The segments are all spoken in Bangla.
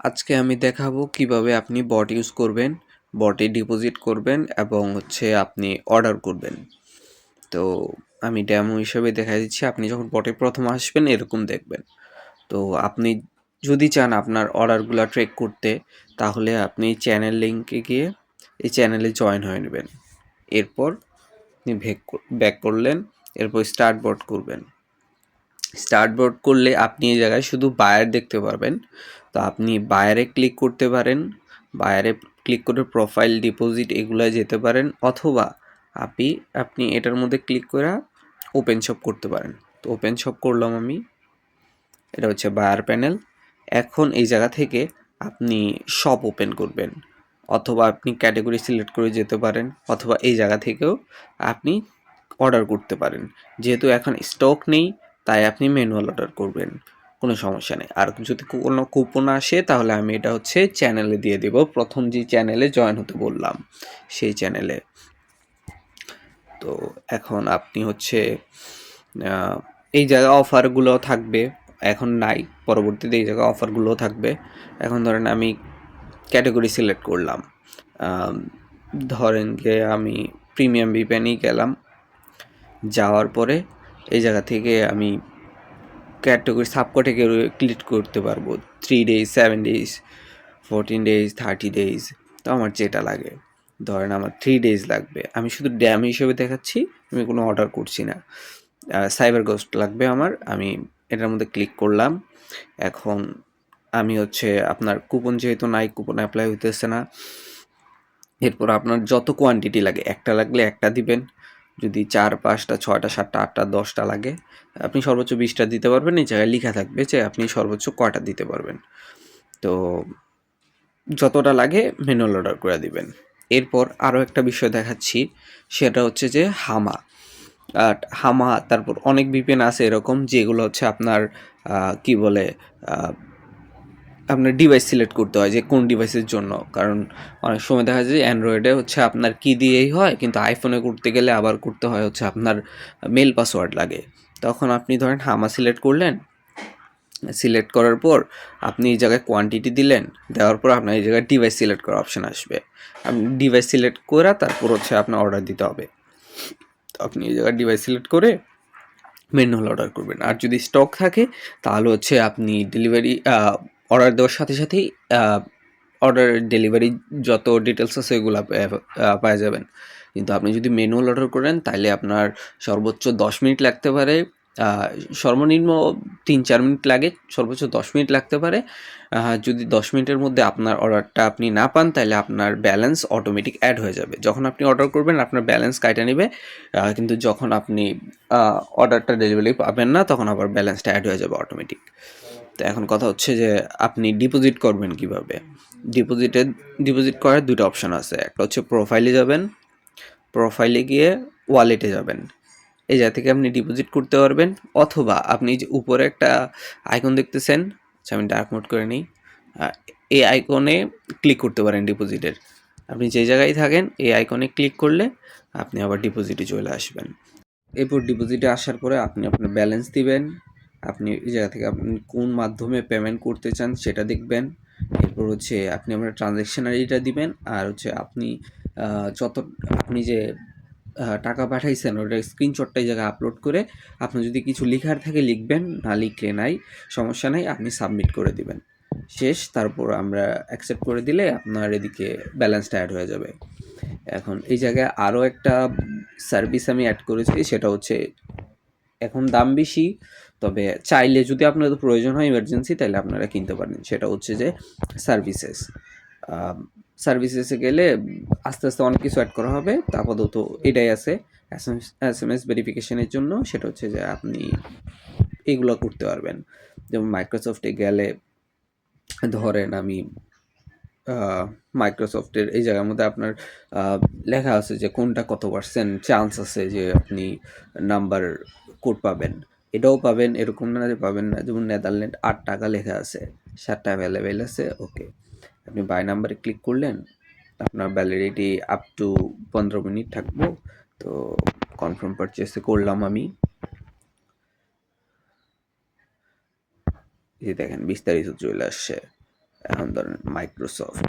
আজকে আমি দেখাবো কিভাবে আপনি বট ইউজ করবেন, বটে ডিপোজিট করবেন এবং আপনি অর্ডার করবেন। তো আমি ডেমো হিসেবে দেখাই দিচ্ছি। আপনি যখন বটে প্রথম আসবেন এরকম দেখবেন। তো আপনি যদি চান আপনার অর্ডারগুলো ট্র্যাক করতে, তাহলে আপনি চ্যানেল লিঙ্কে গিয়ে এই চ্যানেলে জয়েন হয়ে নেবেন। এরপর আপনি ব্যাক করলেন, এরপর স্টার্ট বট করবেন। স্টার্ট বোর্ড করলে আপনি এই জায়গায় শুধু বায়ার দেখতে পারবেন। তো আপনি বায়ারে ক্লিক করতে পারেন, বায়ারে ক্লিক করে প্রোফাইল ডিপোজিট এগুলায় যেতে পারেন, অথবা আপনি আপনি এটার মধ্যে ক্লিক করে ওপেন শপ করতে পারেন। তো ওপেন শপ করলাম আমি, এটা হচ্ছে বায়ার প্যানেল। এখন এই জায়গা থেকে আপনি শপ ওপেন করবেন, অথবা আপনি ক্যাটাগরি সিলেক্ট করে যেতে পারেন, অথবা এই জায়গা থেকেও আপনি অর্ডার করতে পারেন। যেহেতু এখন স্টক নেই, তাই আপনি ম্যানুয়াল অর্ডার করবেন, কোনো সমস্যা নেই। আর যদি কোনো কুপন আসে তাহলে আমি এটা চ্যানেলে দিয়ে দেব, প্রথম যে চ্যানেলে জয়েন হতে বললাম সেই চ্যানেলে। তো এখন আপনি এই জায়গায় অফারগুলো থাকবে, এখন নাই, পরবর্তীতে এই জায়গায় অফারগুলোও থাকবে। এখন ধরেন আমি ক্যাটাগরি সিলেক্ট করলাম, ধরেন যে আমি প্রিমিয়াম ভিপ্যানেই গেলাম। যাওয়ার পরে এই জায়গা থেকে আমি ক্যাটাগরি সাব ক্যাটাগরি ক্লিক করতে পারবো, 3 ডেজ, 7 ডেজ, 14 ডেজ, 30 ডেজ। তো আমার যেটা লাগে, ধরেন আমার 3 ডেজ লাগবে, আমি শুধু ড্যাম হিসেবে দেখাচ্ছি, আমি কোনো অর্ডার করছি না। সাইবার গোস্ট লাগবে আমার, আমি এটার মধ্যে ক্লিক করলাম। এখন আমি আপনার কুপন যেহেতু নাই, কুপন অ্যাপ্লাই হইতেছে না। এরপর আপনার যত কোয়ান্টিটি লাগে, একটা লাগলে একটা দিবেন, যদি 4, 5টা, 6টা, 7টা, 8টা, 10টা লাগে আপনি সর্বোচ্চ 20টা দিতে পারবেন। এই জায়গায় লেখা থাকবে যে আপনি সর্বোচ্চ কয়টা দিতে পারবেন। তো যতটা লাগে ম্যানুয়াল অর্ডার করে দিবেন। এরপর আরও একটা বিষয় দেখাচ্ছি, সেটা হচ্ছে যে হামা। হামা, তারপর অনেক ভিপিএন আছে এরকম, যেগুলো আপনার কি বলে, আপনার ডিভাইস সিলেক্ট করতে হয় যে কোন ডিভাইসের জন্য। কারণ অনেক সময় দেখা যায় যে অ্যান্ড্রয়েডে আপনার কি দিয়েই হয়, কিন্তু আইফোনে করতে গেলে আবার করতে হয় আপনার মেল পাসওয়ার্ড লাগে। তখন আপনি ধরেন হামা সিলেক্ট করলেন, সিলেক্ট করার পর আপনি এই জায়গায় কোয়ান্টিটি দিলেন, দেওয়ার পর আপনার এই জায়গায় ডিভাইস সিলেক্ট করার অপশান আসবে। আপনি ডিভাইস সিলেক্ট করে তারপর আপনার অর্ডার দিতে হবে। তো আপনি এই জায়গায় ডিভাইস সিলেক্ট করে ম্যানুয়াল অর্ডার করবেন। আর যদি স্টক থাকে তাহলে আপনি ডেলিভারি অর্ডার দেওয়ার সাথে সাথেই অর্ডার ডেলিভারি যত ডিটেলস আছে এগুলো পাওয়া যাবেন। কিন্তু আপনি যদি ম্যানুয়াল অর্ডার করেন তাহলে আপনার সর্বোচ্চ 10 মিনিট লাগতে পারে, সর্বনিম্ন 3-4 মিনিট লাগে, সর্বোচ্চ 10 মিনিট লাগতে পারে। যদি 10 মিনিটের মধ্যে আপনার অর্ডারটা আপনি না পান, তাহলে আপনার ব্যালেন্স অটোমেটিক অ্যাড হয়ে যাবে। যখন আপনি অর্ডার করবেন আপনার ব্যালেন্স কাইটা নেবে, কিন্তু যখন আপনি অর্ডারটা ডেলিভারি পাবেন না, তখন আবার ব্যালেন্সটা অ্যাড হয়ে যাবে অটোমেটিক। তো এখন কথা হচ্ছে যে আপনি ডিপোজিট করবেন কিভাবে। ডিপোজিট করার দুটো অপশন আছে, একটা প্রোফাইলে যাবেন, প্রোফাইলে গিয়ে ওয়ালেটে যাবেন, এই জায়গা থেকে আপনি ডিপোজিট করতে পারবেন। অথবা আপনি যে উপরে একটা আইকন দেখতেছেন, আমি ডার্ক মোড করে নিই, এই আইকনে ক্লিক করতে পারেন ডিপোজিটের। আপনি যে জায়গায় থাকেন এই আইকনে ক্লিক করলে আপনি আবার ডিপোজিটে চলে আসবেন। এরপর ডিপোজিটে আসার পরে আপনি আপনার ব্যালেন্স দিবেন, আপনি এই জায়গা থেকে আপনি কোন মাধ্যমে পেমেন্ট করতে চান সেটা দেখবেন। এরপর আপনি আপনার ট্রানজ্যাকশন আইডিটা দিবেন, আর আপনি যত আপনি যে টাকা পাঠাইছেন ওটার স্ক্রিনশটটা এই জায়গায় আপলোড করে আপনার যদি কিছু লেখার থাকে লিখবেন, না লিখলে নাই, সমস্যা নাই, আপনি সাবমিট করে দিবেন। শেষ, তারপর আমরা অ্যাকসেপ্ট করে দিলে আপনার এদিকে ব্যালেন্সটা অ্যাড হয়ে যাবে। এখন এই জায়গায় আরও একটা সার্ভিস আমি অ্যাড করেছি, সেটা এখন দাম বেশি, তবে চাইলে যদি আপনাদের প্রয়োজন হয় ইমার্জেন্সি, তাহলে আপনারা কিনতে পারেন। সেটা যে সার্ভিসেস। সার্ভিসেসে গেলে আস্তে আস্তে অনেক কিছু অ্যাড করা হবে, তা আপাতত এটাই আছে এস ভেরিফিকেশনের জন্য। সেটা যে আপনি এগুলো করতে পারবেন। যেমন মাইক্রোসফটে গেলে ধরেন আমি মাইক্রোসফটের এই জায়গার মধ্যে আপনার লেখা আছে যে কোনটা কত % চান্স আছে যে আপনি নাম্বার কোড পাবেন। এটাও পাবেন, এরকম না যে পাবেন না। যেমন নেদারল্যান্ড 8 টাকা লেখা আছে, 7টা অ্যাভেলেবেল আছে, ওকে। আপনি বাই নাম্বারে ক্লিক করলেন, আপনার ভ্যালিডিটি আপ টু 15 মিনিট থাকবো। তো কনফার্ম পারচেসে করলাম আমি। এই দেখেন বিস্তারিত চলে আসছে। এখন ধরেন মাইক্রোসফট।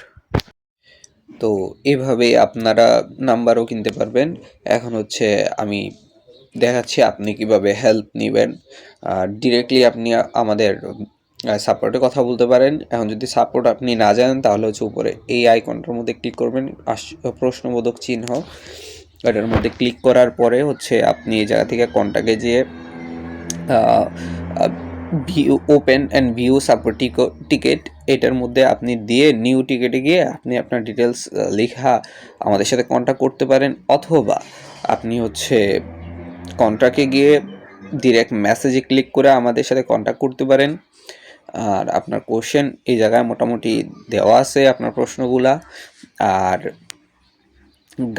তো এভাবে আপনারা নাম্বারও কিনতে পারবেন। এখন হচ্ছে আমি দেখাচ্ছি আপনি কিভাবে হেল্প নেবেন। ডিরেক্টলি আপনি আমাদের সাপোর্টে কথা বলতে পারেন। এখন যদি সাপোর্ট আপনি না জানেন তাহলে হচ্ছে উপরে এই আইকনটার মধ্যে ক্লিক করবেন, প্রশ্নবোধক চিহ্ন, এটার মধ্যে ক্লিক করার পরে হচ্ছে আপনি এই জায়গা থেকে কন্টাক্টে যেয়ে view open and view support ticket, এটার মধ্যে আপনি দিয়ে নিউ টিকেটে গিয়ে আপনি আপনার ডিটেলস লেখা আমাদের সাথে কন্ট্যাক্ট করতে পারেন, অথবা আপনি হচ্ছে কন্ট্রাক্টে গিয়ে ডিরেক্ট মেসেজে ক্লিক করে আমাদের সাথে কন্ট্যাক্ট করতে পারেন। আর আপনার কোশ্চেন এই জায়গায় মোটামুটি দেওয়া আছে, আপনার প্রশ্নগুলা। আর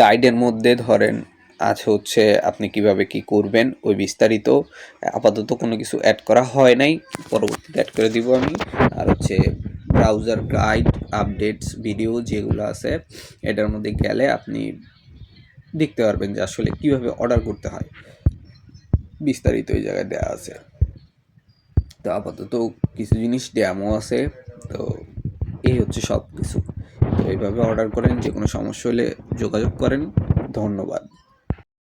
গাইডের মধ্যে ধরেন আছে হচ্ছে আপনি কিভাবে কি করবেন ওই বিস্তারিত। আপাতত কোনো কিছু অ্যাড করা হয় নাই, পরবর্তীতে অ্যাড করে দিব আমি। আর হচ্ছে ব্রাউজার গাইড, আপডেটস, ভিডিও যেগুলো আছে এটার মধ্যে গেলে আপনি দেখতে পারবেন যে আসলে কিভাবে অর্ডার করতে হয়, বিস্তারিত ওই জায়গায় দেওয়া আছে। তো আপাতত কিছু জিনিস ডেমো আছে। তো এই হচ্ছে সব কিছু। তো এইভাবে অর্ডার করেন, যে কোনো সমস্যা হলে যোগাযোগ করেন। ধন্যবাদ।